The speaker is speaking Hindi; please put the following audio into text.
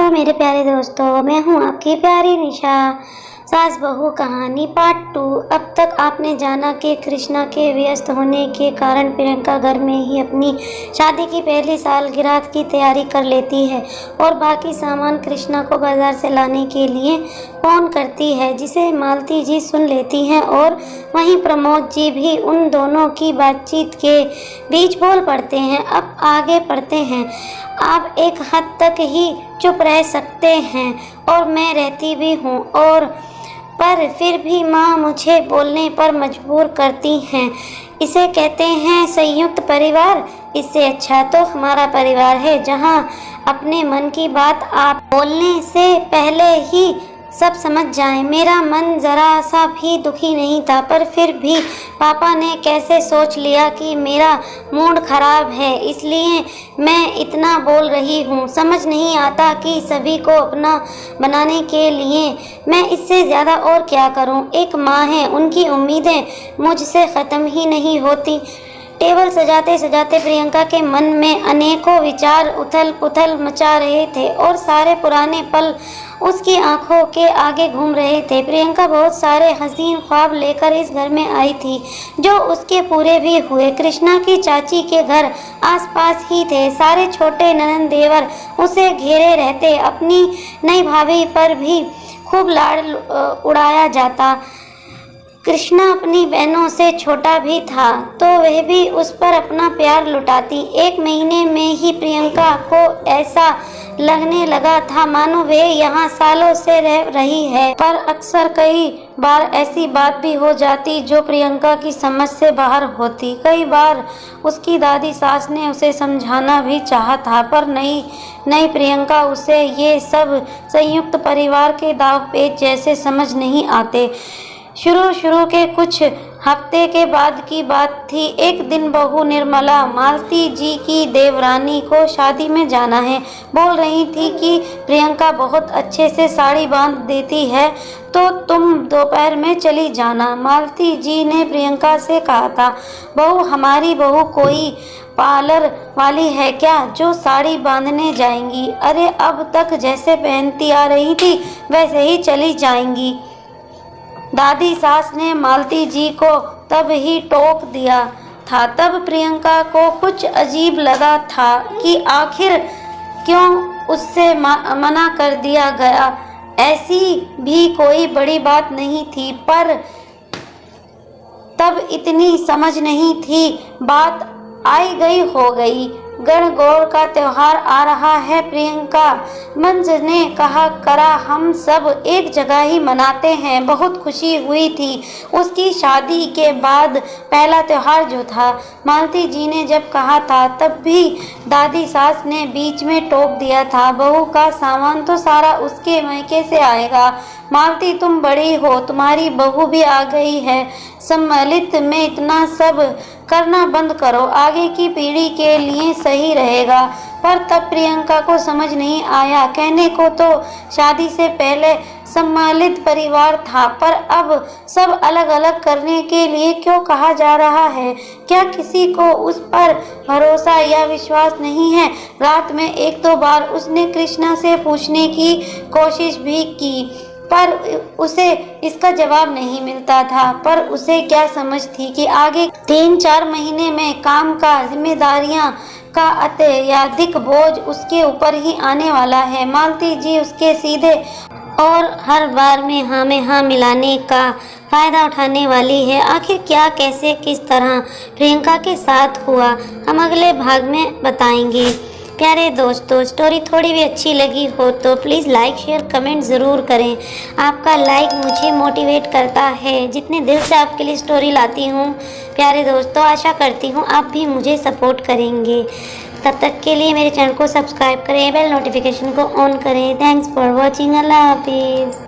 हेलो मेरे प्यारे दोस्तों, मैं हूँ आपकी प्यारी निशा। सास बहू कहानी पार्ट 2। अब तक आपने जाना कि कृष्णा के व्यस्त होने के कारण प्रियंका घर में ही अपनी शादी की पहली सालगिरह की तैयारी कर लेती है और बाकी सामान कृष्णा को बाजार से लाने के लिए फ़ोन करती है, जिसे मालती जी सुन लेती हैं और वहीं प्रमोद जी भी उन दोनों की बातचीत के बीच बोल पड़ते हैं। अब आगे पढ़ते हैं। आप एक हद तक ही चुप रह सकते हैं और मैं रहती भी हूँ, और पर फिर भी माँ मुझे बोलने पर मजबूर करती हैं। इसे कहते हैं संयुक्त परिवार। इससे अच्छा तो हमारा परिवार है, जहाँ अपने मन की बात आप बोलने से पहले ही सब समझ जाएं। मेरा मन ज़रा सा भी दुखी नहीं था, पर फिर भी पापा ने कैसे सोच लिया कि मेरा मूड खराब है, इसलिए मैं इतना बोल रही हूँ। समझ नहीं आता कि सभी को अपना बनाने के लिए मैं इससे ज़्यादा और क्या करूँ। एक माँ है, उनकी उम्मीदें मुझसे ख़त्म ही नहीं होती। टेबल सजाते सजाते प्रियंका के मन में अनेकों विचार उथल पुथल मचा रहे थे और सारे पुराने पल उसकी आंखों के आगे घूम रहे थे। प्रियंका बहुत सारे हसीन ख्वाब लेकर इस घर में आई थी, जो उसके पूरे भी हुए। कृष्णा की चाची के घर आसपास ही थे। सारे छोटे ननंद देवर उसे घेरे रहते। अपनी नई भाभी पर भी खूब लाड़ उड़ाया जाता। कृष्णा अपनी बहनों से छोटा भी था, तो वह भी उस पर अपना प्यार लुटाती। एक महीने में ही प्रियंका को ऐसा लगने लगा था मानो वह यहाँ सालों से रह रही है, पर अक्सर कई बार ऐसी बात भी हो जाती जो प्रियंका की समझ से बाहर होती। कई बार उसकी दादी सास ने उसे समझाना भी चाहा था, पर नई प्रियंका उसे ये सब संयुक्त परिवार के दाव पेच जैसे समझ नहीं आते। शुरू के कुछ हफ्ते के बाद की बात थी। एक दिन बहू निर्मला मालती जी की देवरानी को शादी में जाना है बोल रही थी कि प्रियंका बहुत अच्छे से साड़ी बांध देती है, तो तुम दोपहर में चली जाना। मालती जी ने प्रियंका से कहा था, बहू हमारी बहू कोई पार्लर वाली है क्या जो साड़ी बांधने जाएंगी? अरे अब तक जैसे पहनती आ रही थी वैसे ही चली जाएंगी। दादी सास ने मालती जी को तब ही टोक दिया था। तब प्रियंका को कुछ अजीब लगा था कि आखिर क्यों उससे मना कर दिया गया। ऐसी भी कोई बड़ी बात नहीं थी, पर तब इतनी समझ नहीं थी। बात आई गई हो गई। गणगौर का त्योहार आ रहा है प्रियंका, मंज ने कहा करा हम सब एक जगह ही मनाते हैं। बहुत खुशी हुई थी उसकी शादी के बाद पहला त्योहार जो था। मालती जी ने जब कहा था तब भी दादी सास ने बीच में टोक दिया था, बहू का सामान तो सारा उसके मायके से आएगा। मालती तुम बड़ी हो, तुम्हारी बहू भी आ गई है, सम्मिलित में इतना सब करना बंद करो, आगे की पीढ़ी के लिए सही रहेगा। पर तब प्रियंका को समझ नहीं आया। कहने को तो शादी से पहले सम्मिलित परिवार था, पर अब सब अलग अलग करने के लिए क्यों कहा जा रहा है? क्या किसी को उस पर भरोसा या विश्वास नहीं है? रात में एक दो बार उसने कृष्णा से पूछने की कोशिश भी की, पर उसे इसका जवाब नहीं मिलता था। पर उसे क्या समझ थी कि आगे 3-4 महीने में काम का जिम्मेदारियां का अत्यधिक बोझ उसके ऊपर ही आने वाला है। मालती जी उसके सीधे और हर बार में हाँ मिलाने का फ़ायदा उठाने वाली है। आखिर क्या, कैसे, किस तरह प्रियंका के साथ हुआ, हम अगले भाग में बताएंगे। प्यारे दोस्तों, स्टोरी थोड़ी भी अच्छी लगी हो तो प्लीज़ लाइक शेयर कमेंट ज़रूर करें। आपका लाइक मुझे मोटिवेट करता है। जितने दिल से आपके लिए स्टोरी लाती हूँ प्यारे दोस्तों, आशा करती हूँ आप भी मुझे सपोर्ट करेंगे। तब तक के लिए मेरे चैनल को सब्सक्राइब करें, बेल नोटिफिकेशन को ऑन करें। Thanks for watching. अल्लाह हाफिज़।